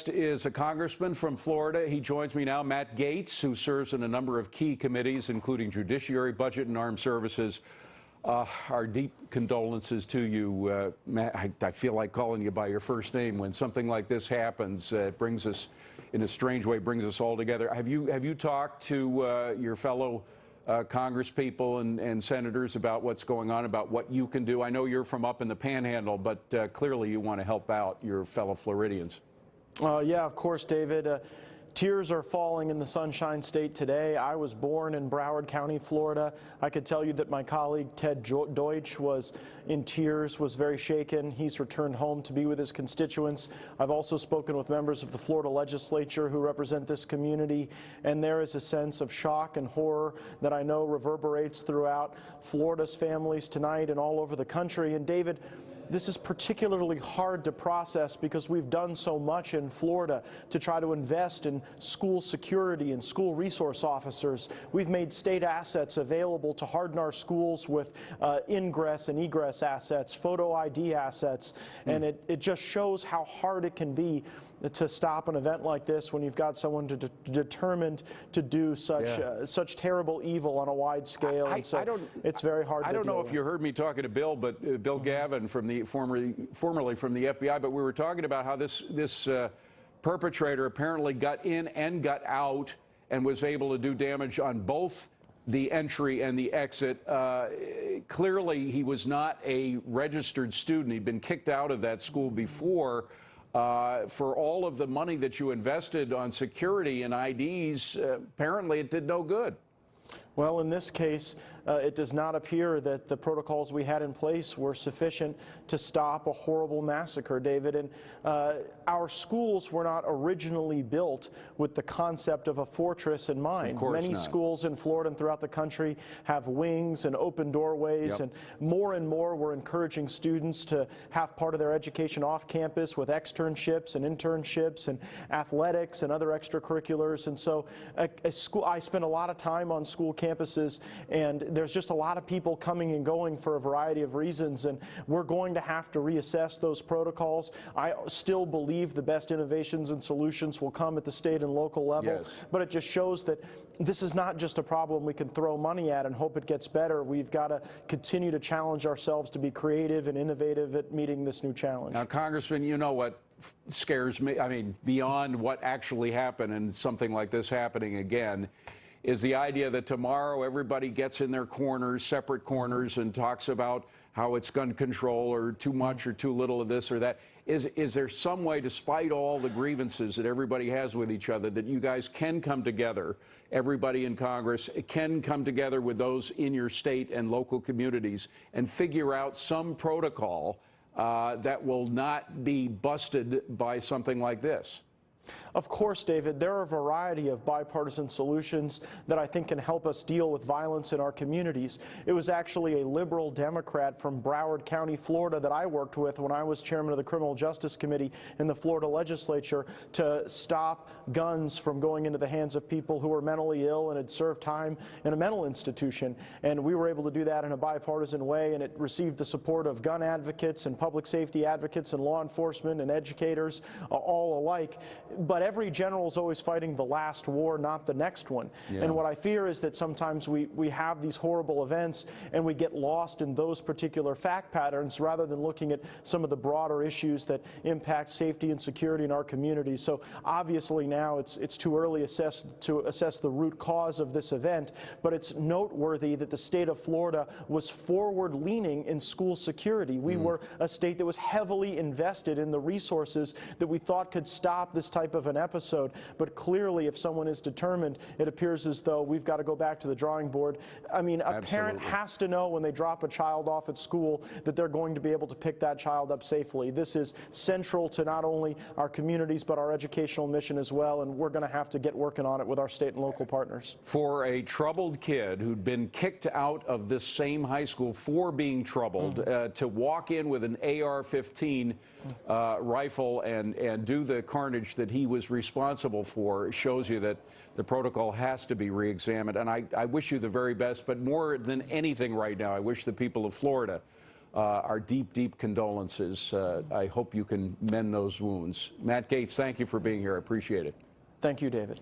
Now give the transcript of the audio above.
guest is a congressman from Florida. He joins me now, Matt Gaetz, who serves in a number of key committees, including Judiciary, Budget, and Armed Services. Our deep condolences to you, Matt. I feel like calling you by your first name when something like this happens. It brings us, in a strange way, brings us all together. Have you talked to your fellow congresspeople and senators about what's going on, about what you can do? I know you're from up in the Panhandle, but clearly you want to help out your fellow Floridians. Yeah, of course, David. Tears are falling in the Sunshine State today. I was born in Broward County, Florida. I could tell you that my colleague Ted Deutsch was in tears, was very shaken. He's returned home to be with his constituents. I've also spoken with members of the Florida legislature who represent this community, and there is a sense of shock and horror that I know reverberates throughout Florida's families tonight and all over the country. And David, this is particularly hard to process because we've done so much in Florida to try to invest in school security and school resource officers. We've made state assets available to harden our schools with ingress and egress assets, photo ID assets, and it just shows how hard it can be to stop an event like this when you've got someone determined to do such terrible evil on a wide scale. And so it's very hard to I don't know if you heard me talking to Bill, but Bill Gavin from the formerly from the FBI, but we were talking about how this perpetrator apparently got in and got out and was able to do damage on both the entry and the exit. Clearly, he was not a registered student. He'd been kicked out of that school before. For all of the money that you invested on security and IDs, apparently it did no good. Well, in this case, it does not appear that the protocols we had in place were sufficient to stop a horrible massacre, David. And our schools were not originally built with the concept of a fortress in mind. Of course Many not. schools in Florida and throughout the country have wings and open doorways, and more we're encouraging students to have part of their education off campus with externships and internships and athletics and other extracurriculars. And so I spend a lot of time on school campuses, and there's just a lot of people coming and going for a variety of reasons, and we're going to have to reassess those protocols. I still believe the best innovations and solutions will come at the state and local level, but it just shows that this is not just a problem we can throw money at and hope it gets better. We've got to continue to challenge ourselves to be creative and innovative at meeting this new challenge. Now, Congressman, you know what scares me, I mean, beyond what actually happened and something like this happening again, is the idea that tomorrow everybody gets in their corners, separate corners, and talks about how it's gun control or too much or too little of this or that. Is there some way, despite all the grievances that everybody has with each other, that you guys can come together, everybody in Congress can come together with those in your state and local communities and figure out some protocol that will not be busted by something like this? Of course, David, there are a variety of bipartisan solutions that I think can help us deal with violence in our communities. It was actually a liberal Democrat from Broward County, Florida, that I worked with when I was chairman of the Criminal Justice Committee in the Florida legislature to stop guns from going into the hands of people who were mentally ill and had served time in a mental institution. And we were able to do that in a bipartisan way, and it received the support of gun advocates and public safety advocates and law enforcement and educators, all alike. But every general is always fighting the last war, not the next one. And what I fear is that sometimes we have these horrible events and we get lost in those particular fact patterns rather than looking at some of the broader issues that impact safety and security in our communities. So obviously now it's too early to assess the root cause of this event, but it's noteworthy that the state of Florida was forward-leaning in school security. We were a state that was heavily invested in the resources that we thought could stop this type of an episode, but clearly if someone is determined, it appears as though we've got to go back to the drawing board. I mean, a parent has to know when they drop a child off at school that they're going to be able to pick that child up safely. This is central to not only our communities but our educational mission as well, and we're going to have to get working on it with our state and local partners. For a troubled kid who'd been kicked out of this same high school for being troubled, to walk in with an AR-15 rifle and do the carnage that he was responsible for shows you that the protocol has to be re-examined. And I wish you the very best, but more than anything right now, I wish the people of Florida our deep, deep condolences. I hope you can mend those wounds. Matt Gaetz, thank you for being here. I appreciate it. Thank you, David.